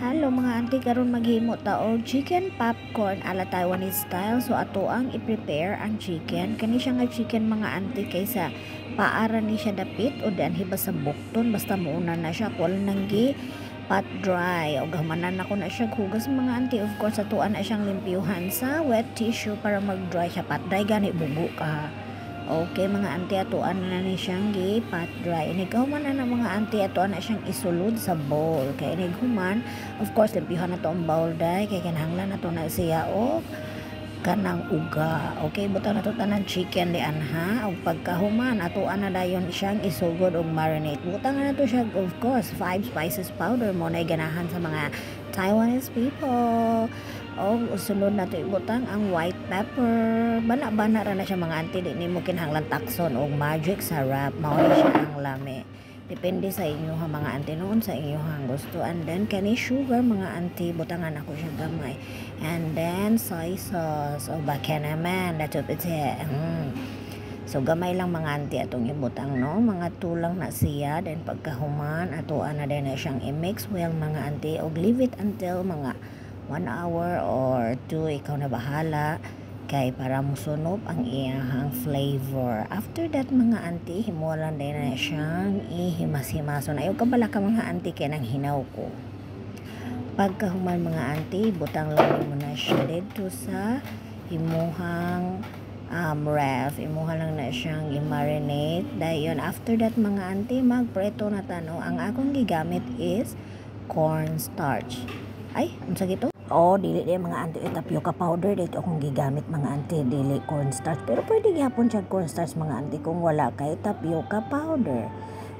Hello mga auntie, karon maghimo ta og chicken popcorn ala Taiwanese style. So ato ang i-prepare ang chicken. Kani siya nga chicken mga auntie kaysa paara ni siya dapit o dan hibas sa bukton basta muuna na siya kol nanggi pat dry o gamanan ako na siya hugas mga auntie. Of course atuan na siyang limpyuhan sa wet tissue para mag-dry siya. Pat dry gani bugo ka. Okay mga auntie, atuan na ni siyang pat dry. Inighuman na mga auntie, atuan na siyang isulod sa bowl. Kaya inighuman, of course, limpihan na to ang bowl day. Kaya kinahanglan na to na siya o kanang uga. Okay, butang na to tanang chicken di anha. O pagkahuman, atuan na dayon siyang isugod o marinate. Butang na to siya, of course, 5 spices powder mo na ganahan sa mga Taiwanese people. O sunod na ito ibutang ang white pepper. Bana-bana ra na siya mga auntie. Di mo kinahanglan takson o magic sarap. Mawala siya ang lami. Depende sa inyo ha mga auntie noon sa inyo hang gusto. And then kani sugar mga auntie. Butangan ako siya gamay. And then soy sauce. O baka naman. Dato pite. So gamay lang mga auntie atong ibutang no. Mga tulang na siya. Then pagkahuman atuan na din na siyang i-mix well mga auntie. O leave it until mga 1 hour or 2, ikaw na bahala kay para musunog ang iyang flavor. After that mga auntie, himulan din na siyang ihimas-himason. Ayaw ka bala ka mga auntie kaya nang hinaw ko. Pagkahuman mga auntie, butang lang mo na siya dito sa himuhang ref. Imuha lang na siyang i-marinate. Dayon after that mga auntie, magpreto na tano. Ang akong gigamit is cornstarch. Ay, ano sa gito? Dili mga auntie, tapioca powder dito akong gigamit mga auntie, dili cornstarch. Pero pwede gyapon siya cornstarch mga auntie kung wala kay tapioca powder.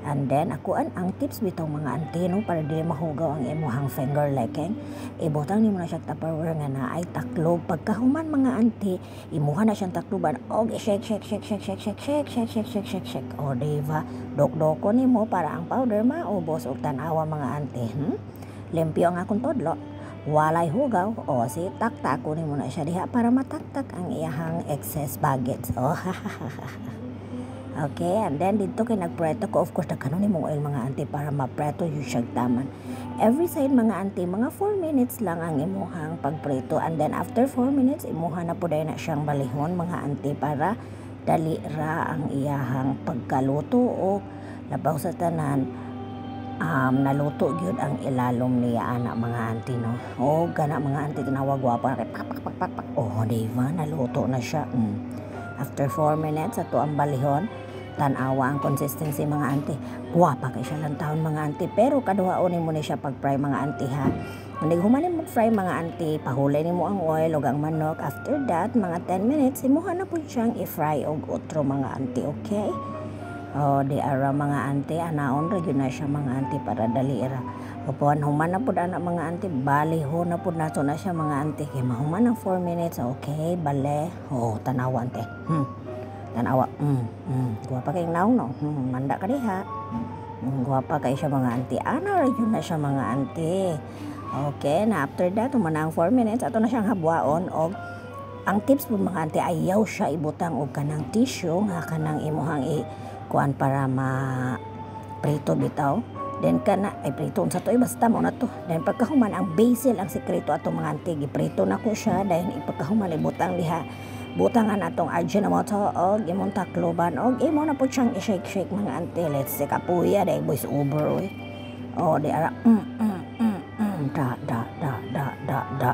And then ako ang tips bitaw mga auntie no para dili mahugaw ang imuhang finger licking. Ibutang nimo na siya tupperware nga na ay taklob. Pagkahuman mga auntie, imuha na siyang takloban og shake. O diba? Dok-doko nimo para ang powder maubos og tan-awa mga auntie. Limpyo ang akong todlo. Walay hugaw o si taktak kunin mo na siya diha para mataktak ang iyahang excess baggage. Okay, and then dito kay nagpreto ko, of course nagkanon nimong oil mga auntie para mapreto yung siyang taman. Every side mga auntie, mga 4 minutes lang ang imuhang pagpreto, and then after 4 minutes imuha na po na siyang balihon mga auntie para dali ra ang iyahang pagkaluto o labaw sa tanan. Naluto gyud ang ilalom niya ana mga auntie no. O gana mga auntie tinawag gwapa kay pak. Diba naluto na siya. After 4 minutes ato ang balihon, tan-awa ang consistency mga auntie. Gwapa kay siya lang taon mga auntie, pero kaduhaon nimo ni siya pag fry mga auntie ha. Kung humanin mo fry mga auntie, pahulay nimo ang oil ug ang manok. After that mga 10 minutes imuha na pud siyang i-fry og otro mga auntie, okay? Di ara mga auntie, anaon ra gyud na siya mga auntie para dali ra. Upuan human na pud ana mga auntie, baliho na pud nato na siya mga auntie kay mahuman ng 4 minutes, okay, bale. Tanawa ante. Tanawa. Guwapa kay naong no. Manda ka diha. Guwapa kay siya mga auntie. Ana ra gyud na siya mga auntie. Okay, na after that human ang 4 minutes ato na siyang habwaon og ang tips po mga auntie, ayaw siya ibutang og kanang tissue nga kanang imuhang kuan para ma-prito bitaw. Then kana ay prito sa to basta mo na to. Then pagkahuman ang basil ang sekreto ato mga auntie, giprito na ko siya dahil ipagkahuman ibutang liha. Butangan atong Ajinomoto og imong takloban og imo na po siyang i-shake mga auntie. Let's say kapuya dahil voice over oy. Di ara da.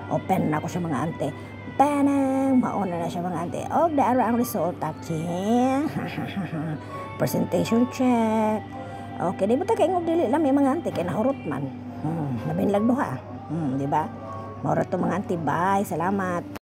Open na ko siya mga auntie. Panang mauna na siya mga auntie. Og daara ang resulta check. Presentation check. Okay, di ba ta kay ngog dili lang mga auntie kay nahurot man. Labin lang duha. Di ba? Maura to mga auntie. Bye. Salamat.